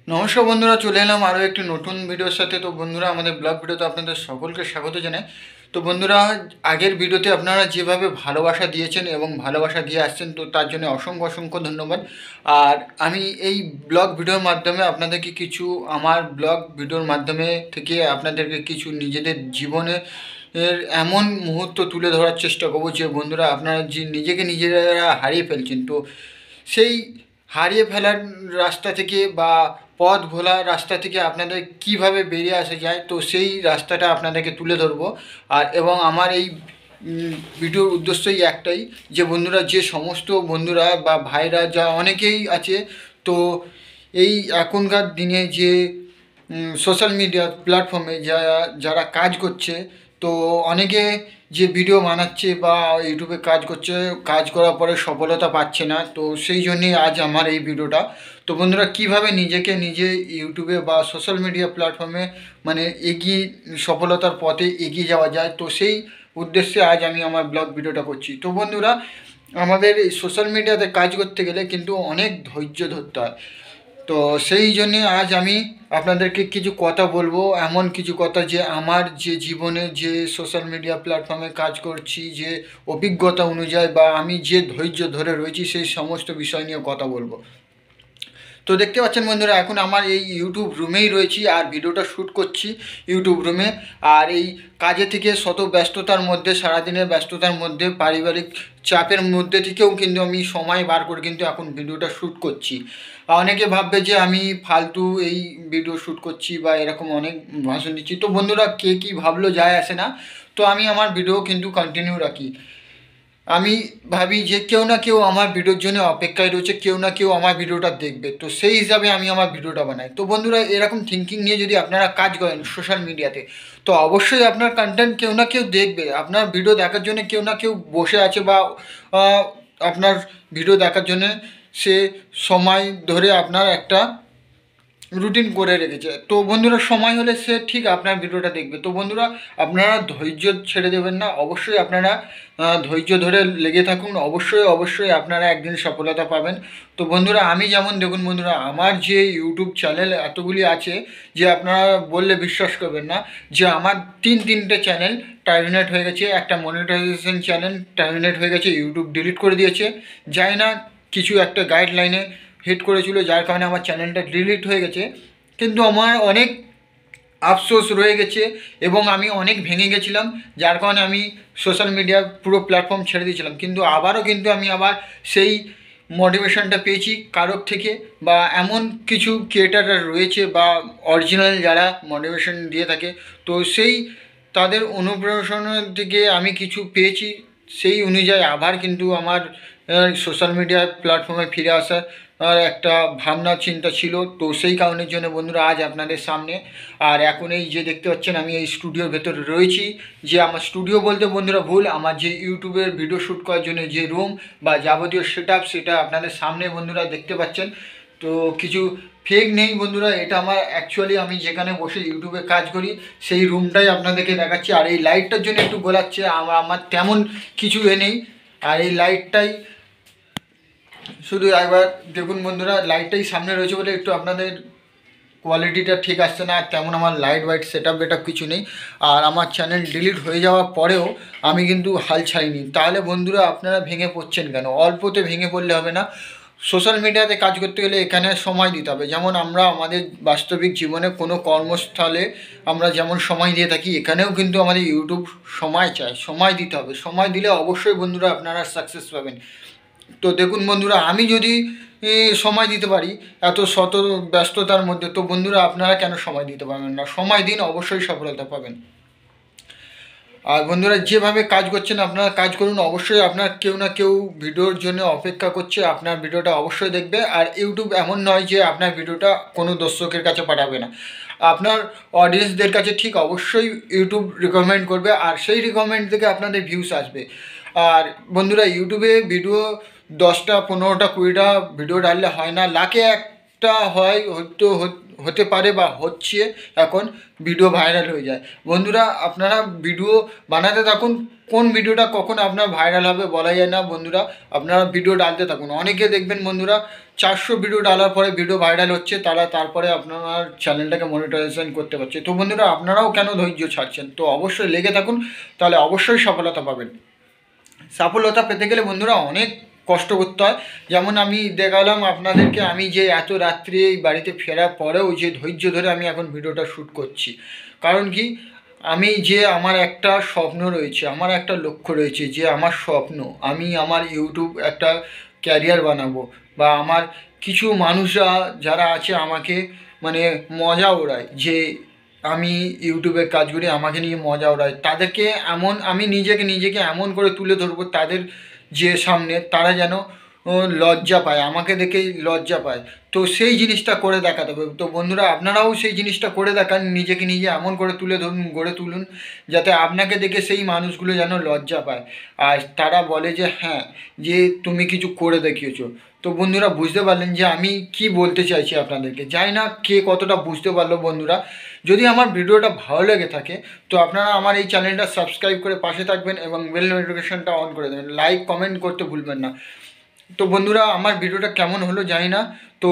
নমস্কার বন্ধুরা, চলে এলাম আরও একটি নতুন ভিডিওর সাথে। তো বন্ধুরা, আমাদের ব্লগ ভিডিওতে আপনাদের সকলকে স্বাগত জানাই। তো বন্ধুরা, আগের ভিডিওতে আপনারা যেভাবে ভালোবাসা দিয়েছেন এবং ভালোবাসা দিয়ে আসছেন, তো তার জন্য অসংখ্য অসংখ্য ধন্যবাদ। আর আমি এই ব্লগ ভিডিওর মাধ্যমে আপনাদেরকে কিছু, আমার ব্লগ ভিডিওর মাধ্যমে থেকে আপনাদেরকে কিছু নিজেদের জীবনে এর এমন মুহূর্ত তুলে ধরার চেষ্টা করবো যে বন্ধুরা, আপনারা যে নিজেকে নিজেরা হারিয়ে ফেলছেন, তো সেই হারিয়ে ফেলার রাস্তা থেকে বা পথ ভোলা রাস্তা থেকে আপনাদের কিভাবে বেরিয়ে আসা যায়, তো সেই রাস্তাটা আপনাদেরকে তুলে ধরবো। আর এবং আমার এই ভিডিওর উদ্দেশ্যই একটাই, যে বন্ধুরা, যে সমস্ত বন্ধুরা বা ভাইরা যা অনেকেই আছে, তো এই এখনকার দিনে যে সোশ্যাল মিডিয়া প্ল্যাটফর্মে যারা যারা কাজ করছে, তো অনেকে যে ভিডিও বানাচ্ছে বা ইউটিউবে কাজ করছে, কাজ করার পরে সফলতা পাচ্ছে না, তো সেই জন্যেই আজ আমার এই ভিডিওটা। তো বন্ধুরা, কিভাবে নিজেকে নিজে ইউটিউবে বা সোশ্যাল মিডিয়া প্ল্যাটফর্মে মানে এগিয়ে সফলতার পথে এগিয়ে যাওয়া যায়, তো সেই উদ্দেশ্যে আজ আমি আমার ব্লগ ভিডিওটা করছি। তো বন্ধুরা, আমাদের এই সোশ্যাল মিডিয়াতে কাজ করতে গেলে কিন্তু অনেক ধৈর্য ধরতে হয়। তো সেই জন্যে আজ আমি আপনাদেরকে কিছু কথা বলবো, এমন কিছু কথা যে আমার যে জীবনে যে সোশ্যাল মিডিয়া প্ল্যাটফর্মে কাজ করছি, যে অভিজ্ঞতা অনুযায়ী বা আমি যে ধৈর্য ধরে রয়েছি, সেই সমস্ত বিষয় নিয়ে কথা বলবো। তো দেখতে পাচ্ছেন বন্ধুরা, এখন আমার এই ইউটিউব রুমেই রয়েছি আর ভিডিওটা শ্যুট করছি ইউটিউব রুমে। আর এই কাজে থেকে শত ব্যস্ততার মধ্যে, সারাদিনের ব্যস্ততার মধ্যে, পারিবারিক চাপের মধ্যে থেকেও কিন্তু আমি সময় বার করে কিন্তু এখন ভিডিওটা শ্যুট করছি। অনেকে ভাববে যে আমি ফালতু এই ভিডিও শ্যুট করছি বা এরকম অনেক ভাষণ দিচ্ছি। তো বন্ধুরা, কে কী ভাবলো যায় আসে না, তো আমি আমার ভিডিও কিন্তু কন্টিনিউ রাখি। আমি ভাবি যে কেউ না কেউ আমার ভিডিওর জন্য অপেক্ষায় রয়েছে, কেউ না কেউ আমার ভিডিওটা দেখবে, তো সেই হিসাবে আমি আমার ভিডিওটা বানাই। তো বন্ধুরা, এরকম থিঙ্কিং নিয়ে যদি আপনারা কাজ করেন সোশ্যাল মিডিয়াতে, তো অবশ্যই আপনার কন্টেন্ট কেউ না কেউ দেখবে। আপনার ভিডিও দেখার জন্য কেউ না কেউ বসে আছে বা আপনার ভিডিও দেখার জন্য সে সময় ধরে আপনার একটা রুটিন করে রেখেছে। তো বন্ধুরা, সময় হলে সে ঠিক আপনার ভিডিওটা দেখবে। তো বন্ধুরা, আপনারা ধৈর্য ছেড়ে দেবেন না, অবশ্যই আপনারা ধৈর্য ধরে লেগে থাকুন। অবশ্যই অবশ্যই আপনারা একদিন সফলতা পাবেন। তো বন্ধুরা, আমি যেমন দেখুন বন্ধুরা, আমার যে ইউটিউব চ্যানেল এতগুলি আছে যে আপনারা বললে বিশ্বাস করবেন না, যে আমার তিনটে চ্যানেল টার্মিনেট হয়ে গেছে। একটা মনিটাইজেশন চ্যানেল টার্মিনেট হয়ে গেছে, ইউটিউব ডিলিট করে দিয়েছে। যাই না, কিছু একটা গাইডলাইনে হিট করেছিল, যার কারণে আমার চ্যানেলটা ডিলিট হয়ে গেছে। কিন্তু আমার অনেক আফসোস রয়ে গেছে এবং আমি অনেক ভেঙে গেছিলাম, যার কারণে আমি সোশ্যাল মিডিয়ার পুরো প্ল্যাটফর্ম ছেড়ে দিয়েছিলাম। কিন্তু আবারও কিন্তু আমি আবার সেই মোটিভেশনটা পেয়েছি কারোর থেকে, বা এমন কিছু ক্রিয়েটাররা রয়েছে বা অরিজিনাল যারা মোটিভেশন দিয়ে থাকে, তো সেই তাদের অনুপ্রেরণার থেকে আমি কিছু পেয়েছি। সেই অনুযায়ী আবার কিন্তু আমার সোশ্যাল মিডিয়া প্ল্যাটফর্মে ফিরে আসার একটা ভাবনা চিন্তা ছিল। তো সেই কারণের জন্য বন্ধুরা আজ আপনাদের সামনে। আর এখন এই যে দেখতে পাচ্ছেন, আমি এই স্টুডিওর ভেতরে রয়েছি। যে আমার স্টুডিও বলতে বন্ধুরা ভুল, আমার যে ইউটিউবের ভিডিও শ্যুট করার জন্য যে রুম বা যাবতীয় সেটা আপনাদের সামনে বন্ধুরা দেখতে পাচ্ছেন। তো কিছু ফেক নেই বন্ধুরা, এটা আমার অ্যাকচুয়ালি আমি যেখানে বসে ইউটিউবে কাজ করি সেই রুমটাই আপনাদেরকে দেখাচ্ছি। আর এই লাইটটার জন্য একটু গোলাচ্ছে, আমার তেমন কিছু নেই। আর এই লাইটটাই শুধু একবার দেখুন বন্ধুরা, লাইটটাই সামনে রয়েছে বলে একটু আপনাদের কোয়ালিটিটা ঠিক আসছে না। তেমন আমার লাইট ওয়াইট সেট আপ বেট আপ কিছু নেই। আর আমার চ্যানেল ডিলিট হয়ে যাওয়ার পরেও আমি কিন্তু হাল ছাড়িনি। তাহলে বন্ধুরা, আপনারা ভেঙে পড়ছেন কেন? অল্পতে ভেঙে পড়লে হবে না। সোশ্যাল মিডিয়াতে কাজ করতে গেলে এখানে সময় দিতে হবে। যেমন আমরা আমাদের বাস্তবিক জীবনে কোনো কর্মস্থলে আমরা যেমন সময় দিয়ে থাকি, এখানেও কিন্তু আমাদের ইউটিউব সময় চায়, সময় দিতে হবে। সময় দিলে অবশ্যই বন্ধুরা আপনারা সাকসেস পাবেন। তো দেখুন বন্ধুরা, আমি যদি সময় দিতে পারি এত শত ব্যস্ততার মধ্যে, তো বন্ধুরা আপনারা কেন সময় দিতে পারবেন না? সময় দিন, অবশ্যই সফলতা পাবেন। আর বন্ধুরা, যেভাবে কাজ করছেন আপনারা কাজ করুন। অবশ্যই আপনার কেউ না কেউ ভিডিওর জন্য অপেক্ষা করছে, আপনার ভিডিওটা অবশ্যই দেখবে। আর ইউটিউব এমন নয় যে আপনার ভিডিওটা কোনো দর্শকের কাছে পাঠাবে না, আপনার অডিয়েন্সদের কাছে ঠিক অবশ্যই ইউটিউব রিকমেন্ড করবে, আর সেই রিকমেন্ড থেকে আপনাদের ভিউস আসবে। আর বন্ধুরা, ইউটিউবে ভিডিও 10টা 15টা 20টা ভিডিও ডাললে হয় না, লাখে একটা হয় হতে পারে বা হচ্ছে এখন ভিডিও ভাইরাল হয়ে যায়। বন্ধুরা আপনারা ভিডিও বানাতে থাকুন, কোন ভিডিওটা কখন আপনার ভাইরাল হবে বলা যায় না। বন্ধুরা আপনারা ভিডিও ডালতে থাকুন। অনেকে দেখবেন বন্ধুরা 400 ভিডিও ডালার পরে ভিডিও ভাইরাল হচ্ছে, তারপরে আপনার চ্যানেলটাকে মনিটাইজেশন করতে পারছে। তো বন্ধুরা আপনারাও কেন ধৈর্য ছাড়ছেন? তো অবশ্যই লেগে থাকুন, তাহলে অবশ্যই সফলতা পাবেন। সফলতা পেতে গেলে বন্ধুরা অনেক কষ্ট করতে হয়। যেমন আমি দেখালাম আপনাদেরকে, আমি যে এত রাত্রে এই বাড়িতে ফেরার পরেও যে ধৈর্য ধরে আমি এখন ভিডিওটা শ্যুট করছি, কারণ কি আমি যে আমার একটা স্বপ্ন রয়েছে, আমার একটা লক্ষ্য রয়েছে, যে আমার স্বপ্ন আমি আমার ইউটিউব একটা ক্যারিয়ার বানাবো, বা আমার কিছু মানুষরা যারা আছে আমাকে মানে মজা ওড়ায়, যে আমি ইউটিউবে কাজ করি আমাকে নিয়ে মজা ওড়ায়, তাদেরকে এমন আমি নিজেকে এমন করে তুলে ধরবো তাদের যে সামনে, তারা যেন লজ্জা পায়, আমাকে দেখেই লজ্জা পায়। তো সেই জিনিসটা করে দেখাতে হবে। তো বন্ধুরা আপনারাও সেই জিনিসটা করে দেখান, নিজেকে নিজে এমন করে তুলে ধরুন, গড়ে তুলুন, যাতে আপনাকে দেখে সেই মানুষগুলো যেন লজ্জা পায়, আর তারা বলে যে হ্যাঁ, যে তুমি কিছু করে দেখিয়েছো। তো বন্ধুরা বুঝতে পারলেন যে আমি কি বলতে চাইছি আপনাদেরকে। জানি না কে কতটা বুঝতে পারলো। বন্ধুরা যদি আমার ভিডিওটা ভালো লেগে থাকে তো আপনারা আমার এই চ্যানেলটা সাবস্ক্রাইব করে পাশে থাকবেন এবং বেল নোটিফিকেশনটা অন করে দেবেন, লাইক কমেন্ট করতে ভুলবেন না। তো বন্ধুরা আমার ভিডিওটা কেমন হলো জানি না, তো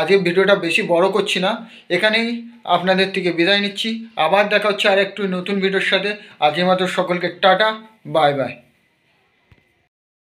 আজকে ভিডিওটা বেশি বড় করছি না, এখানেই আপনাদের থেকে বিদায় নিচ্ছি। আবার দেখা হচ্ছে আর একটু নতুন ভিডিওর সাথে। আজকের মতো সকলকে টাটা, বাই বাই।